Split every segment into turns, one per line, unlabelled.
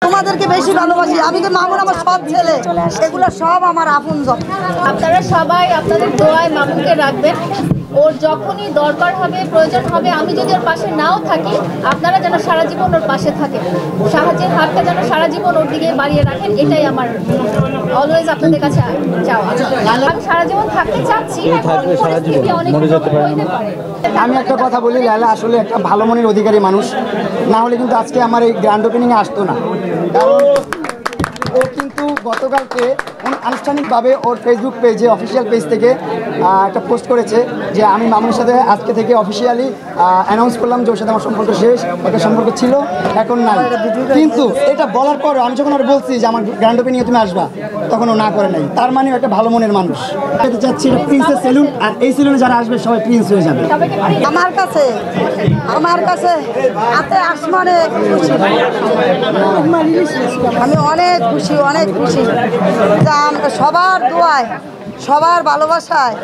তোমাদেরকে বেশি ভালোবাসি। আমি কি মামুন আমার সব ছেলে, এগুলো সব আমার আপনজন।
আপনারা সবাই আপনাদের দোয়ায় মামুনকে রাখবেন। ওর যখনই দরকার হবে, প্রয়োজন হবে, আমি যদি ওর পাশে নাও থাকি, আপনারা যেন সারা জীবন ওর পাশে থাকেন, সাহায্যের হাতটা যেন সারা জীবন ওর দিকে বাড়িয়ে রাখেন। এটাই আমার অলওয়েজ আপনাদের কাছে চাওয়া। আমি সারা জীবন থাকতে চাচ্ছি, পরিস্থিতি অনেক হতে পারে।
আমি একটা কথা বলি, লায়লা আসলে একটা ভালো মনের অধিকারী মানুষ, না হলে কিন্তু আজকে আমার এই গ্র্যান্ড ওপেনিংয়ে আসতো না। কারণ ও কিন্তু গতকালকে আনুষ্ঠানিকভাবে ওর ফেসবুক পেজে, অফিসিয়াল পেজ থেকে একটা পোস্ট করেছে যে আমি মামুনের সাথে আজকে থেকে অফিসিয়ালি অ্যানাউন্স করলাম যে ওর সাথে আমার সম্পর্ক শেষ, একটা সম্পর্ক ছিল এখন নাই। কিন্তু এটা বলার পর আমি যখন আর বলছি যে আমার গ্র্যান্ড ওপেনিংয়ে তুমি আসবা, তখন ও না করে নাই। তার মানে একটা ভালো মনের মানুষ। এটা চাচ্ছি এটা প্রিন্সেস সেলুন, আর এই সেলুনে যারা আসবে সবাই প্রিন্স হয়ে যাবে।
আমার কাছে হাতে আসমানে খুশি, আমি অনেক খুশি, অনেক খুশি। সবার দোয়ায়, সবার ভালোবাসায়,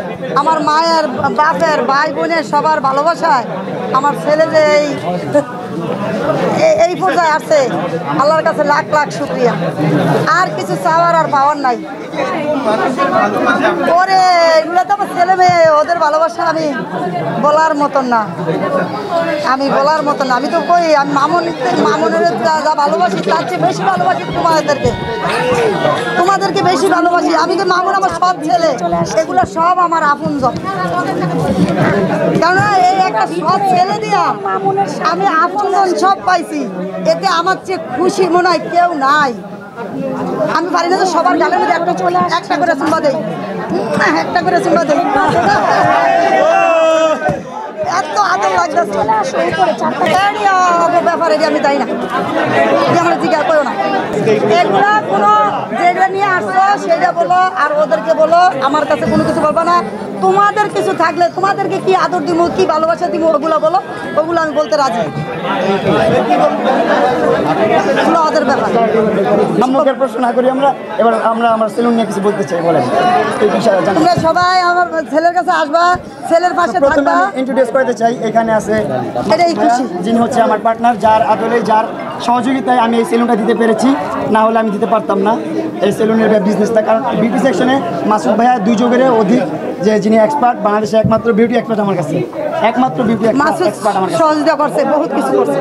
আমার মায়ের, বাপের, ভাই বোনের সবার ভালোবাসায় আমার ছেলে যে এই পর্যায়ে আসছে, আল্লাহর কাছে লাখ লাখ শুকরিয়া। আর কিছু চাওয়ার আর পাওয়ার নাই। ওরে এগুলো তো আমার ছেলে মেয়ে, ওদের ভালোবাসা আমি বলার মতন না, আমি বলার মতন না। আমি তো কই আমি মামুনের যা ভালোবাসি তার চেয়ে বেশি ভালোবাসি তোমাদেরকে বেশি ভালোবাসি। আমি কি মামুন আমার সব ছেলে, এগুলো সব আমার আপনজন। কেননা এই একটা সব ছেলে দিয়া আমি আপনজন সব পাইছি, এতে আমার চেয়ে খুশি মনে হয় কেউ নাই। আমি পারি না তো সবার গালের মধ্যে একটা করে চুম্বা দেই, একটা করে চুম্বা দেই। এত আদর লাগতেছে ব্যাপারে আমি তাই না, আমার জিজ্ঞাসা করো না। এগুলা কোনো যেটা নিয়ে আসছো সেটা বলো, আর ওদেরকে বলো আমার কাছে কোনো কিছু বলবো না। তোমাদের কিছু থাকলে তোমাদেরকে কি আদর দিব, কি ভালোবাসা দিব, ওগুলো বলো, ওগুলো আমি বলতে রাজি। ওদের ব্যাপার
সম্মুখের প্রশ্ন না করি আমরা, এবার আমরা আমার সেলুন নিয়ে কিছু বলতে চাই। বলেন,
তোমরা সবাই আমার ছেলের কাছে আসবা, ছেলের পাশে থাকবা।
ইন্ট্রোডিউস করতে চাই, এখানে আছে
এটাই খুশি,
যিনি হচ্ছে আমার পার্টনার, যার আদলে, যার সহযোগিতায় আমি এই সেলুনটা দিতে পেরেছি, না হলে আমি দিতে পারতাম না এই সেলুনের বিজনেসটা। কারণ বিউটি সেকশনে মাসুদ ভাইয়া 2 যুগের অধিক, যে যিনি এক্সপার্ট, বাংলাদেশে একমাত্র বিউটি এক্সপার্ট আমার কাছে, একমাত্র বিউটি এক্সপার্ট আমার কাছে।
সহযোগিতা করছে, বহুত কিছু করছে।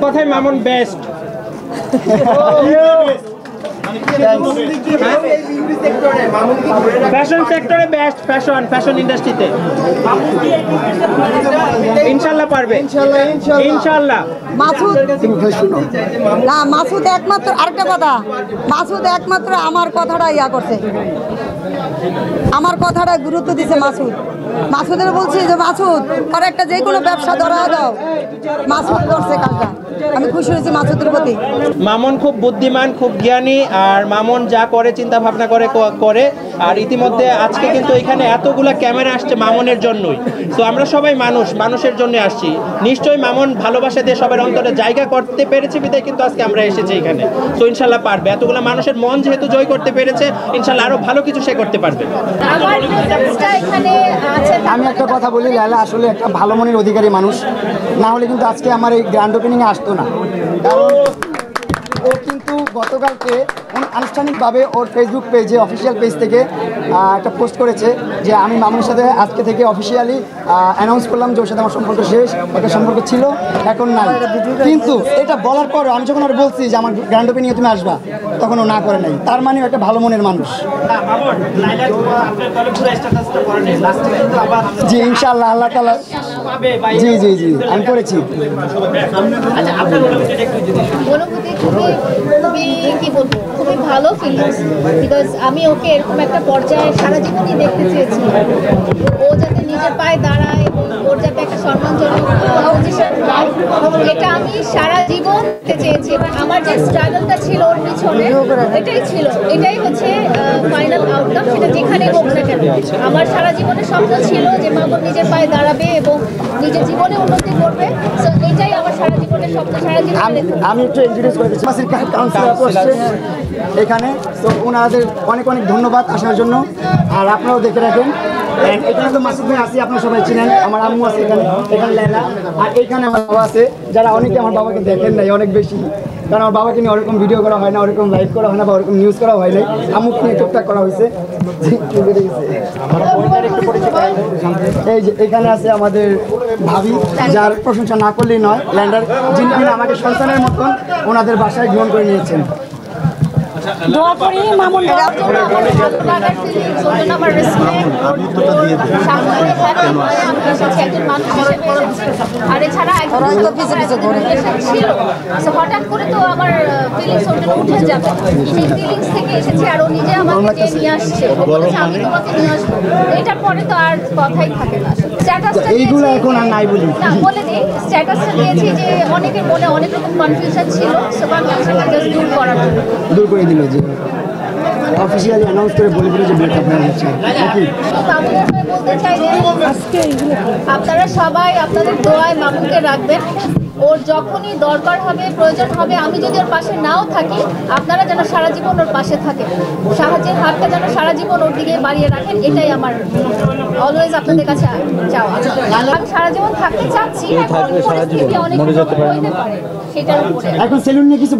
কথাই মামুন বেস্ট। ফ্যাশন সেক্টরে বেস্ট, ফ্যাশন ইন্ডাস্ট্রিতে ইনশাআল্লাহ পারবে, ইনশাআল্লাহ।
মাসুদ একমাত্র, আরেকটা কথা, মাসুদ একমাত্র আমার কথাটা করছে, আমার কথাটা গুরুত্ব দিছে মাসুদের বলছি যে মাসুদ আর একটা যে কোনো ব্যবসা ধরা দাও, মাসুদ করছে কাজটা। আমি খুশি হয়েছি মাসুদের প্রতি।
মামুন খুব বুদ্ধিমান, খুব জ্ঞানী, আর মামুন যা করে চিন্তা ভাবনা করে। আর ইতিমধ্যে আজকে কিন্তু এখানে এতগুলা ক্যামেরা আসছে মামুনের জন্যই। তো আমরা সবাই মানুষের জন্য আসছি। নিশ্চয়ই মামুন ভালোবাসা দিয়ে সবার অন্তরে জায়গা করতে পেরেছে বিধায় কিন্তু আজকে আমরা এসেছি এখানে। তো ইনশাল্লাহ পারবে, এতগুলা মানুষের মন যেহেতু জয় করতে পেরেছে, ইনশাল্লাহ আরো ভালো কিছু সে করতে পারবে।
আমি একটা কথা বলি, লায়লা আসলে একটা ভালো মনের অধিকারী মানুষ, না হলে কিন্তু আজকে আমার এই গ্র্যান্ড ওপেনিংয়ে আসতো না। কারণ ও কিন্তু গতকালকে আনুষ্ঠানিকভাবে ওর ফেসবুক পেজে, অফিসিয়াল পেজ থেকে একটা পোস্ট করেছে যে আমি মামুনের সাথে আজকে থেকে অফিসিয়ালি অ্যানাউন্স করলাম যে ওর সাথে আমার সম্পর্ক শেষ, একটা সম্পর্ক ছিল এখন নাই। কিন্তু এটা বলার পর আমি যখন আর বলছি যে আমার গ্র্যান্ড ওপেনিংয়ে তুমি আসবা, তখন ও না করে নাই। তার মানে একটা ভালো মনের মানুষ। জি ইনশাআল্লাহ, আল্লাহ তাআলা, জি জি জি আমি করেছি।
খুবই ভালো ফিলিংস, বিকজ আমি ওকে এরকম একটা পর্যায়ে সারা জীবনই দেখতে চেয়েছি। ও যাতে নিজের পায়ে দাঁড়ায় এবং ওর যাতে একটা সম্মানজনক পজিশন পায়, এটা আমি সারা জীবন দেখতে চেয়েছি। এবং আমার যে স্ট্রাগলটা ছিল ওর পিছনে, এটাই হচ্ছে ফাইনাল আউটকাম। সেটা যেখানে হোক না কেন, আমার সারা জীবনের স্বপ্ন ছিল যে মামুন নিজের পায়ে দাঁড়াবে এবং নিজের জীবনে উন্নতি করবে। সো এটাই আমার সারা জীবনের স্বপ্ন, সারা জীবন।
আমি একটু ইন্ট্রোডিউস করে দিচ্ছি, কাউন্সিলর করছে এখানে। তো ওনাদের অনেক অনেক ধন্যবাদ আসার জন্য। আর আপনারাও দেখে রাখেন, এখানে তো মাসুদ ভাই আছি, আপনারা সবাই চিনেন, আমার আম্মু আছে এখানে, লায়লা, আর এখানে আমার বাবা আছে যারা অনেকে আমার বাবাকে দেখেন নাই অনেক বেশি, কারণ আমার বাবাকে নিয়ে ওরকম ভিডিও করা হয় না, ওরকম লাইভ করা হয় না, বা ওরকম নিউজ করা হয় নাই। আম্মুকে নিয়ে টুকটাক করা হয়েছে। এই যে এখানে আছে আমাদের ভাবি, যার প্রশংসা না করলেই নয়, ল্যান্ডার, যিনি কিনা আমাকে সন্তানের মতন ওনাদের বাসায় গ্রহণ করে নিয়েছেন।
দোয়া করি মামুন
আর এছাড়া হঠাৎ করে তো আমার ফিলিংস উঠে যাবে, সেই ফিলিংস থেকে এসেছে আর ও নিজে আমাকে নিয়ে আসছে, আমি তোমাকে নিয়ে আসবো, এটার পরে তো আর কথাই থাকে না।
এইগুলো এখন আর নাই বলি
না, বলে দিই স্ট্যাটাসটা দিয়েছি যে অনেকের মনে অনেক রকম কনফিউশন ছিল, সো কনফিউশনটা জাস্ট দূর করার জন্য
দূর করে দিল, যে অফিসিয়ালি অ্যানাউন্স করে বলে দিল যে ব্রেকআপ হয়ে যাচ্ছে নাকি।
মামুনের হয়ে বলতে চাই যে আপনারা সবাই আপনাদের দোয়ায় মামুনকে রাখবেন। ওর যখনই দরকার হবে, প্রয়োজন হবে, আমি যদি ওর পাশে নাও থাকি, আপনারা যেন সারা জীবন ওর পাশে থাকেন, সাহায্যের হাতটা যেন সারা জীবন ওর দিকে বাড়িয়ে রাখেন, এটাই আমার অলওয়েজ আপনাদের কাছে চাওয়া। আমি সারা জীবন থাকতে চাচ্ছি, এখন পরিস্থিতি অনেক হইতে পারে সেটার উপরে।
এখন সেলুন নিয়ে কিছু